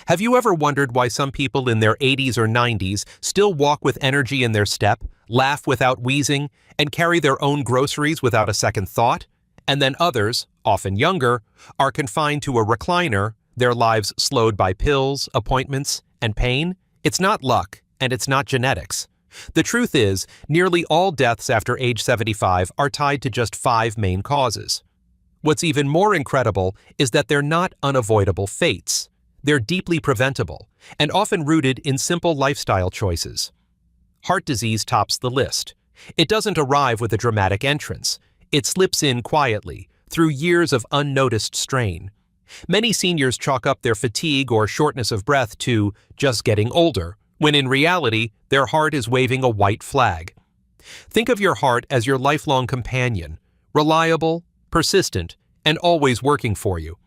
Have you ever wondered why some people in their 80s or 90s still walk with energy in their step, laugh without wheezing, and carry their own groceries without a second thought? And then others, often younger, are confined to a recliner, their lives slowed by pills, appointments, and pain? It's not luck, and it's not genetics. The truth is, nearly all deaths after age 75 are tied to just 5 main causes. What's even more incredible is that they're not unavoidable fates. They're deeply preventable, and often rooted in simple lifestyle choices. Heart disease tops the list. It doesn't arrive with a dramatic entrance. It slips in quietly, through years of unnoticed strain. Many seniors chalk up their fatigue or shortness of breath to just getting older, when in reality, their heart is waving a white flag. Think of your heart as your lifelong companion, reliable, persistent, and always working for you.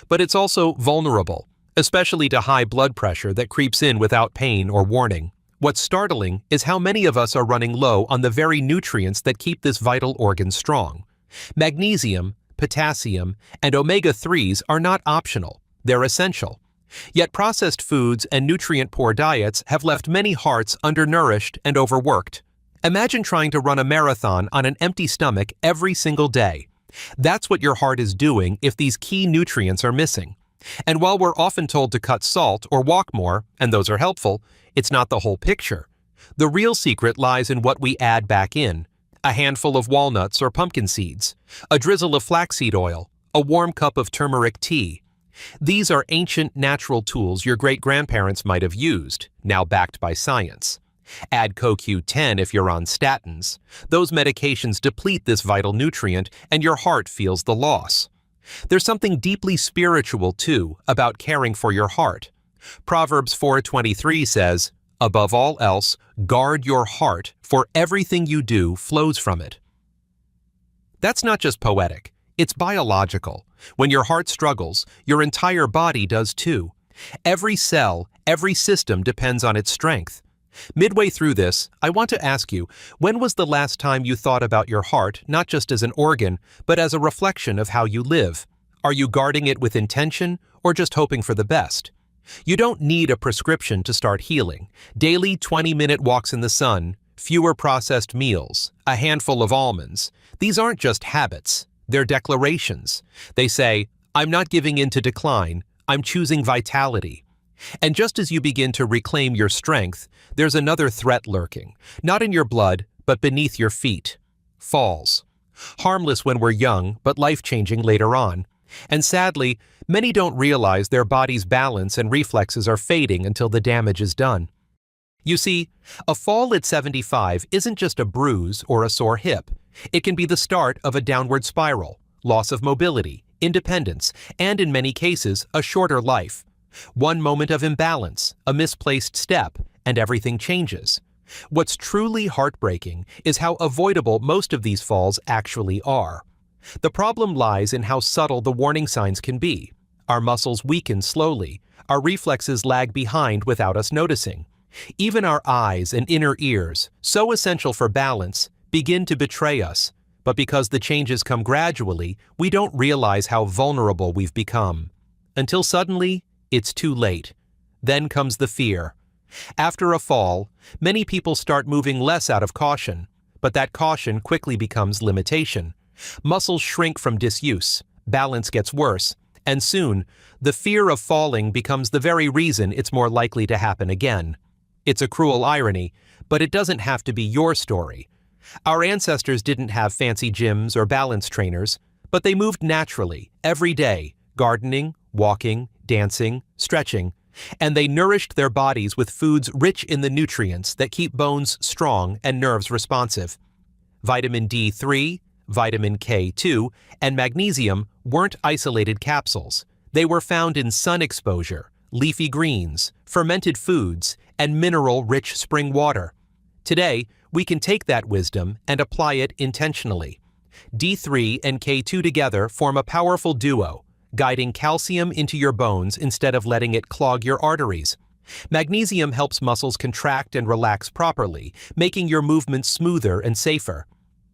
But it's also vulnerable, especially to high blood pressure that creeps in without pain or warning. What's startling is how many of us are running low on the very nutrients that keep this vital organ strong. Magnesium, potassium, and omega-3s are not optional, they're essential. Yet processed foods and nutrient-poor diets have left many hearts undernourished and overworked. Imagine trying to run a marathon on an empty stomach every single day. That's what your heart is doing if these key nutrients are missing. And while we're often told to cut salt or walk more, and those are helpful, it's not the whole picture. The real secret lies in what we add back in: a handful of walnuts or pumpkin seeds, a drizzle of flaxseed oil, a warm cup of turmeric tea. These are ancient natural tools your great-grandparents might have used, now backed by science. Add CoQ10 if you're on statins. Those medications deplete this vital nutrient, and your heart feels the loss. There's something deeply spiritual, too, about caring for your heart. Proverbs 4:23 says, "Above all else, guard your heart, for everything you do flows from it." That's not just poetic, it's biological. When your heart struggles, your entire body does too. Every cell, every system depends on its strength. Midway through this, I want to ask you, when was the last time you thought about your heart not just as an organ, but as a reflection of how you live? Are you guarding it with intention, or just hoping for the best? You don't need a prescription to start healing. Daily 20-minute walks in the sun, fewer processed meals, a handful of almonds. These aren't just habits, they're declarations. They say, "I'm not giving in to decline, I'm choosing vitality." And just as you begin to reclaim your strength, there's another threat lurking, not in your blood, but beneath your feet: falls. Harmless when we're young, but life-changing later on. And sadly, many don't realize their body's balance and reflexes are fading until the damage is done. You see, a fall at 75 isn't just a bruise or a sore hip. It can be the start of a downward spiral, loss of mobility, independence, and in many cases, a shorter life. One moment of imbalance, a misplaced step, and everything changes. What's truly heartbreaking is how avoidable most of these falls actually are. The problem lies in how subtle the warning signs can be. Our muscles weaken slowly, our reflexes lag behind without us noticing. Even our eyes and inner ears, so essential for balance, begin to betray us. But because the changes come gradually, we don't realize how vulnerable we've become. Until suddenly, it's too late. Then comes the fear. After a fall, many people start moving less out of caution, but that caution quickly becomes limitation. Muscles shrink from disuse, balance gets worse, and soon, the fear of falling becomes the very reason it's more likely to happen again. It's a cruel irony, but it doesn't have to be your story. Our ancestors didn't have fancy gyms or balance trainers, but they moved naturally, every day, gardening, walking, dancing, stretching, and they nourished their bodies with foods rich in the nutrients that keep bones strong and nerves responsive. Vitamin D3, vitamin K2, and magnesium weren't isolated capsules. They were found in sun exposure, leafy greens, fermented foods, and mineral-rich spring water. Today, we can take that wisdom and apply it intentionally. D3 and K2 together form a powerful duo, guiding calcium into your bones instead of letting it clog your arteries. Magnesium helps muscles contract and relax properly, making your movements smoother and safer.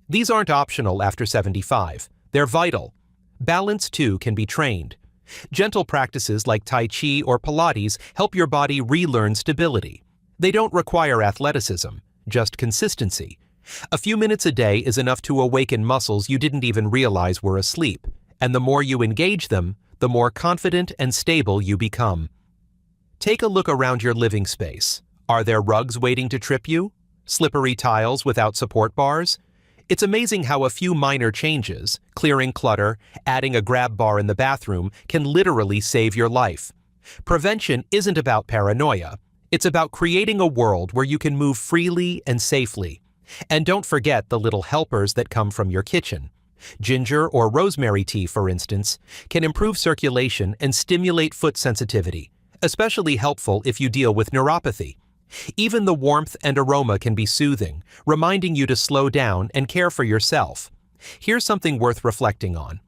These aren't optional after 75. They're vital. Balance, too, can be trained. Gentle practices like Tai Chi or Pilates help your body relearn stability. They don't require athleticism, just consistency. A few minutes a day is enough to awaken muscles you didn't even realize were asleep, and the more you engage them, the more confident and stable you become. Take a look around your living space. Are there rugs waiting to trip you? Slippery tiles without support bars? It's amazing how a few minor changes, clearing clutter, adding a grab bar in the bathroom, can literally save your life. Prevention isn't about paranoia. It's about creating a world where you can move freely and safely. And don't forget the little helpers that come from your kitchen. Ginger or rosemary tea, for instance, can improve circulation and stimulate foot sensitivity, especially helpful if you deal with neuropathy. Even the warmth and aroma can be soothing, reminding you to slow down and care for yourself. Here's something worth reflecting on.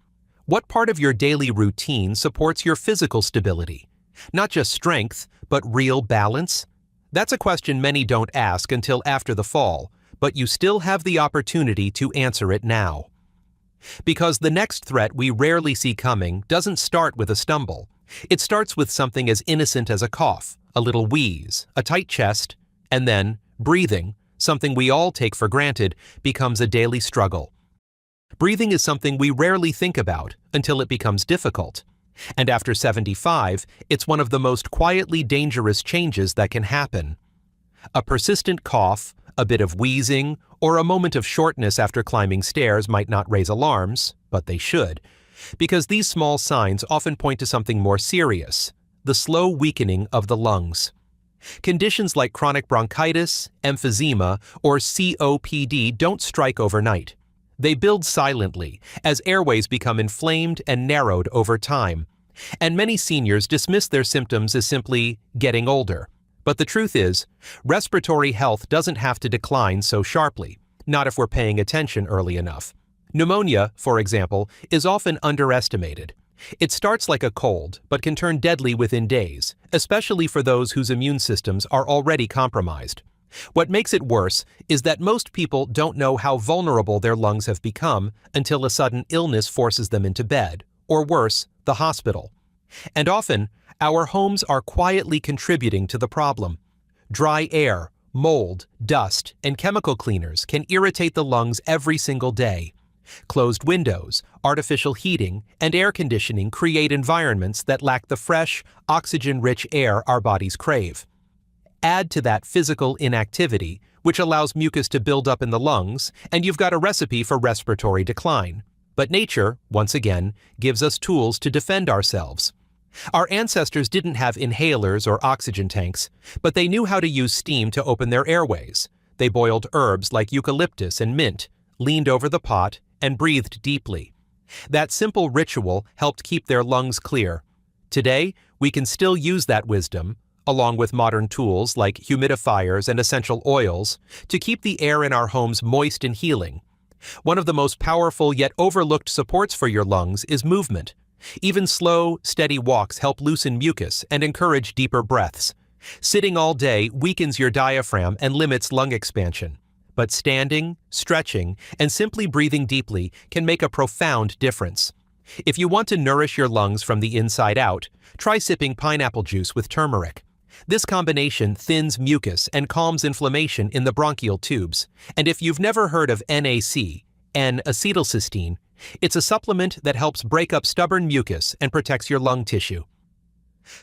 What part of your daily routine supports your physical stability? Not just strength, but real balance? That's a question many don't ask until after the fall, but you still have the opportunity to answer it now. Because the next threat we rarely see coming doesn't start with a stumble. It starts with something as innocent as a cough, a little wheeze, a tight chest, and then breathing, something we all take for granted, becomes a daily struggle. Breathing is something we rarely think about until it becomes difficult. And after 75, it's one of the most quietly dangerous changes that can happen. A persistent cough, a bit of wheezing, or a moment of shortness after climbing stairs might not raise alarms, but they should, because these small signs often point to something more serious, the slow weakening of the lungs. Conditions like chronic bronchitis, emphysema, or COPD don't strike overnight. They build silently as airways become inflamed and narrowed over time. And many seniors dismiss their symptoms as simply getting older. But the truth is, respiratory health doesn't have to decline so sharply, not if we're paying attention early enough. Pneumonia, for example, is often underestimated. It starts like a cold, but can turn deadly within days, especially for those whose immune systems are already compromised. What makes it worse is that most people don't know how vulnerable their lungs have become until a sudden illness forces them into bed, or worse, the hospital. And often, our homes are quietly contributing to the problem. Dry air, mold, dust, and chemical cleaners can irritate the lungs every single day. Closed windows, artificial heating, and air conditioning create environments that lack the fresh, oxygen-rich air our bodies crave. Add to that physical inactivity, which allows mucus to build up in the lungs, and you've got a recipe for respiratory decline. But nature, once again, gives us tools to defend ourselves. Our ancestors didn't have inhalers or oxygen tanks, but they knew how to use steam to open their airways. They boiled herbs like eucalyptus and mint, leaned over the pot, and breathed deeply. That simple ritual helped keep their lungs clear. Today, we can still use that wisdom, along with modern tools like humidifiers and essential oils, to keep the air in our homes moist and healing. One of the most powerful yet overlooked supports for your lungs is movement. Even slow, steady walks help loosen mucus and encourage deeper breaths. Sitting all day weakens your diaphragm and limits lung expansion. But standing, stretching, and simply breathing deeply can make a profound difference. If you want to nourish your lungs from the inside out, try sipping pineapple juice with turmeric. This combination thins mucus and calms inflammation in the bronchial tubes. And if you've never heard of NAC, N-acetylcysteine, it's a supplement that helps break up stubborn mucus and protects your lung tissue.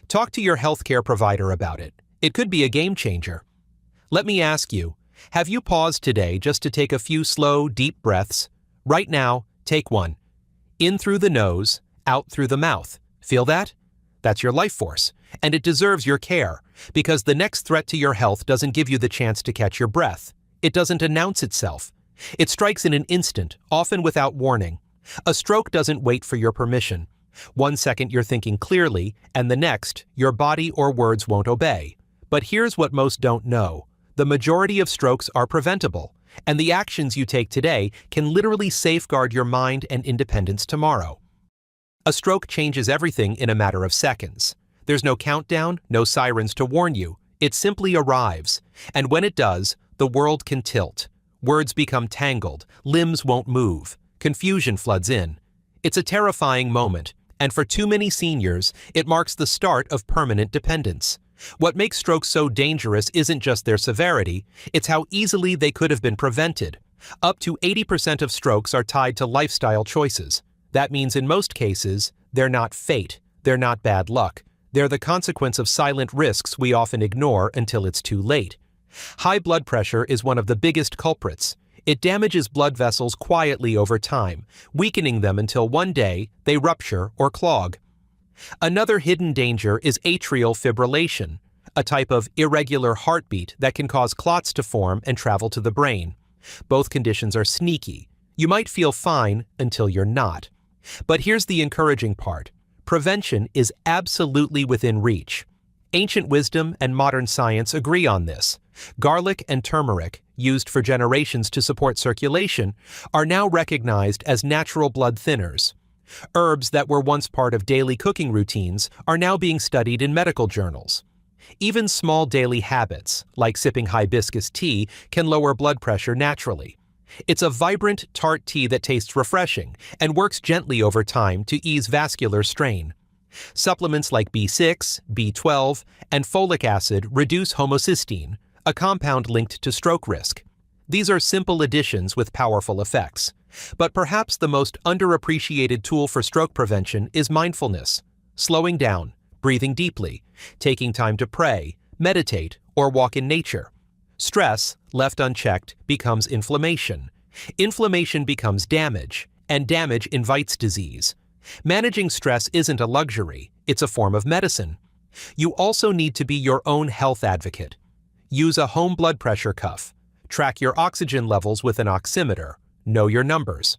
Talk to your healthcare provider about it. It could be a game changer. Let me ask you, have you paused today just to take a few slow, deep breaths? Right now, take one. In through the nose, out through the mouth. Feel that? That's your life force, and it deserves your care, because the next threat to your health doesn't give you the chance to catch your breath. It doesn't announce itself. It strikes in an instant, often without warning. A stroke doesn't wait for your permission. 1 second you're thinking clearly, and the next, your body or words won't obey. But here's what most don't know. The majority of strokes are preventable, and the actions you take today can literally safeguard your mind and independence tomorrow. A stroke changes everything in a matter of seconds. There's no countdown, no sirens to warn you. It simply arrives. And when it does, the world can tilt. Words become tangled, limbs won't move, confusion floods in. It's a terrifying moment, And for too many seniors, it marks the start of permanent dependence. What makes strokes so dangerous isn't just their severity, it's how easily they could have been prevented. Up to 80% of strokes are tied to lifestyle choices. That means in most cases, they're not fate, they're not bad luck. They're the consequence of silent risks we often ignore until it's too late. High blood pressure is one of the biggest culprits. It damages blood vessels quietly over time, weakening them until one day they rupture or clog. Another hidden danger is atrial fibrillation, a type of irregular heartbeat that can cause clots to form and travel to the brain. Both conditions are sneaky. You might feel fine until you're not. But here's the encouraging part. Prevention is absolutely within reach. Ancient wisdom and modern science agree on this. Garlic and turmeric, used for generations to support circulation, are now recognized as natural blood thinners. Herbs that were once part of daily cooking routines are now being studied in medical journals. Even small daily habits, like sipping hibiscus tea, can lower blood pressure naturally. It's a vibrant, tart tea that tastes refreshing and works gently over time to ease vascular strain. Supplements like B6, B12, and folic acid reduce homocysteine, a compound linked to stroke risk. These are simple additions with powerful effects. But perhaps the most underappreciated tool for stroke prevention is mindfulness. Slowing down, breathing deeply, taking time to pray, meditate, or walk in nature. Stress, left unchecked, becomes inflammation. Inflammation becomes damage, and damage invites disease. Managing stress isn't a luxury, it's a form of medicine. You also need to be your own health advocate. Use a home blood pressure cuff. Track your oxygen levels with an oximeter. Know your numbers.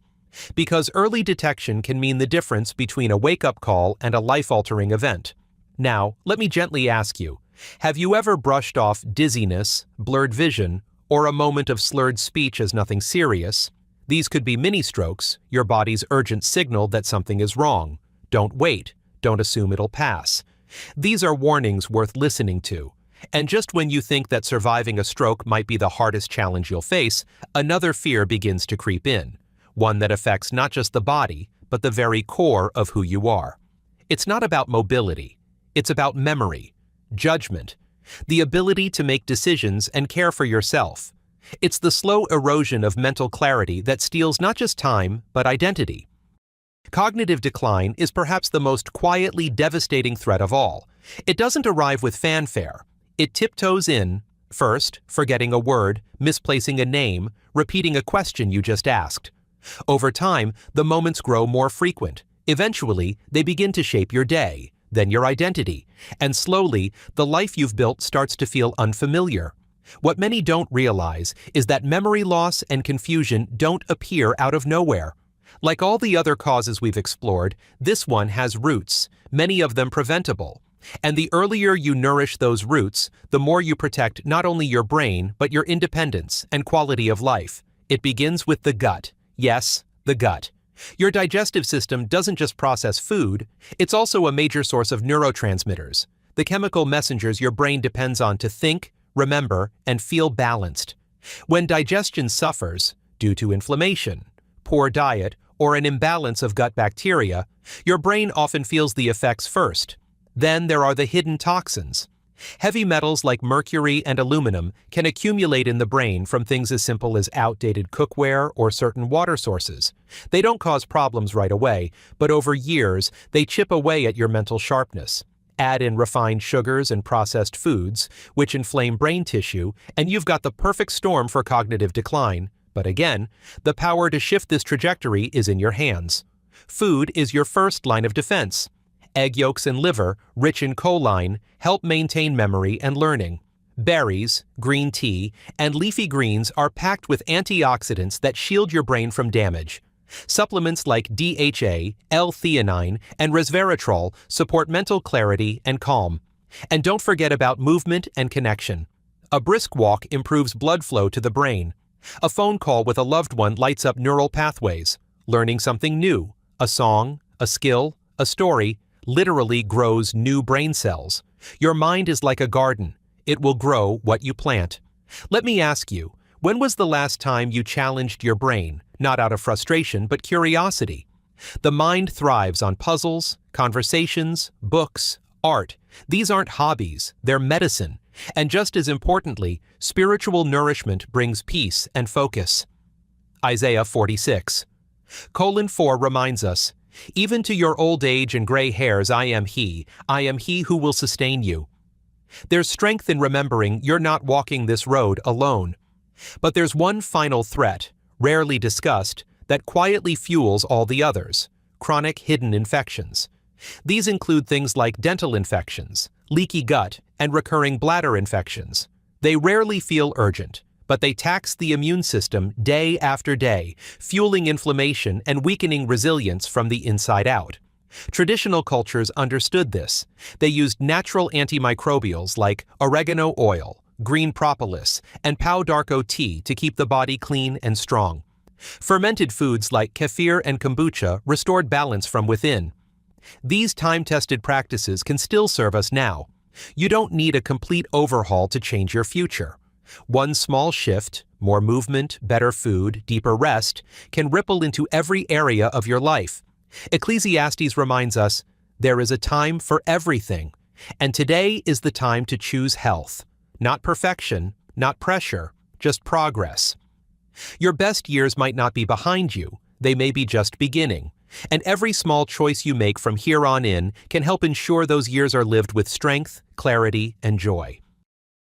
Because early detection can mean the difference between a wake-up call and a life-altering event. Now, let me gently ask you, have you ever brushed off dizziness, blurred vision, or a moment of slurred speech as nothing serious? These could be mini-strokes, your body's urgent signal that something is wrong. Don't wait. Don't assume it'll pass. These are warnings worth listening to. And just when you think that surviving a stroke might be the hardest challenge you'll face, another fear begins to creep in, one that affects not just the body, but the very core of who you are. It's not about mobility. It's about memory, judgment, the ability to make decisions and care for yourself. It's the slow erosion of mental clarity that steals not just time, but identity. Cognitive decline is perhaps the most quietly devastating threat of all. It doesn't arrive with fanfare. It tiptoes in, first, forgetting a word, misplacing a name, repeating a question you just asked. Over time, the moments grow more frequent. Eventually, they begin to shape your day, then your identity, and slowly, the life you've built starts to feel unfamiliar. What many don't realize is that memory loss and confusion don't appear out of nowhere. Like all the other causes we've explored, this one has roots, many of them preventable. And the earlier you nourish those roots, the more you protect not only your brain, but your independence and quality of life. It begins with the gut. Yes, the gut. Your digestive system doesn't just process food, it's also a major source of neurotransmitters, the chemical messengers your brain depends on to think, remember, and feel balanced. When digestion suffers, due to inflammation, poor diet, or an imbalance of gut bacteria, your brain often feels the effects first. Then there are the hidden toxins. Heavy metals like mercury and aluminum can accumulate in the brain from things as simple as outdated cookware or certain water sources. They don't cause problems right away, but over years, they chip away at your mental sharpness. Add in refined sugars and processed foods, which inflame brain tissue, and you've got the perfect storm for cognitive decline. But again, the power to shift this trajectory is in your hands. Food is your first line of defense. Egg yolks and liver, rich in choline, help maintain memory and learning. Berries, green tea, and leafy greens are packed with antioxidants that shield your brain from damage. Supplements like DHA, L-theanine, and resveratrol support mental clarity and calm. And don't forget about movement and connection. A brisk walk improves blood flow to the brain. A phone call with a loved one lights up neural pathways. Learning something new, a song, a skill, a story, literally grows new brain cells. Your mind is like a garden. It will grow what you plant. Let me ask you, when was the last time you challenged your brain, not out of frustration, but curiosity? The mind thrives on puzzles, conversations, books, art. These aren't hobbies, they're medicine. And just as importantly, spiritual nourishment brings peace and focus. Isaiah 46:4 reminds us, "Even to your old age and gray hairs I am He who will sustain you." There's strength in remembering you're not walking this road alone. But there's one final threat, rarely discussed, that quietly fuels all the others: chronic hidden infections. These include things like dental infections, leaky gut, and recurring bladder infections. They rarely feel urgent, but they tax the immune system day after day, fueling inflammation and weakening resilience from the inside out. Traditional cultures understood this. They used natural antimicrobials like oregano oil, green propolis, and pau d'arco tea to keep the body clean and strong. Fermented foods like kefir and kombucha restored balance from within. These time-tested practices can still serve us now. You don't need a complete overhaul to change your future. One small shift, more movement, better food, deeper rest, can ripple into every area of your life. Ecclesiastes reminds us, there is a time for everything, and today is the time to choose health. Not perfection, not pressure, just progress. Your best years might not be behind you, they may be just beginning. And every small choice you make from here on in can help ensure those years are lived with strength, clarity, and joy.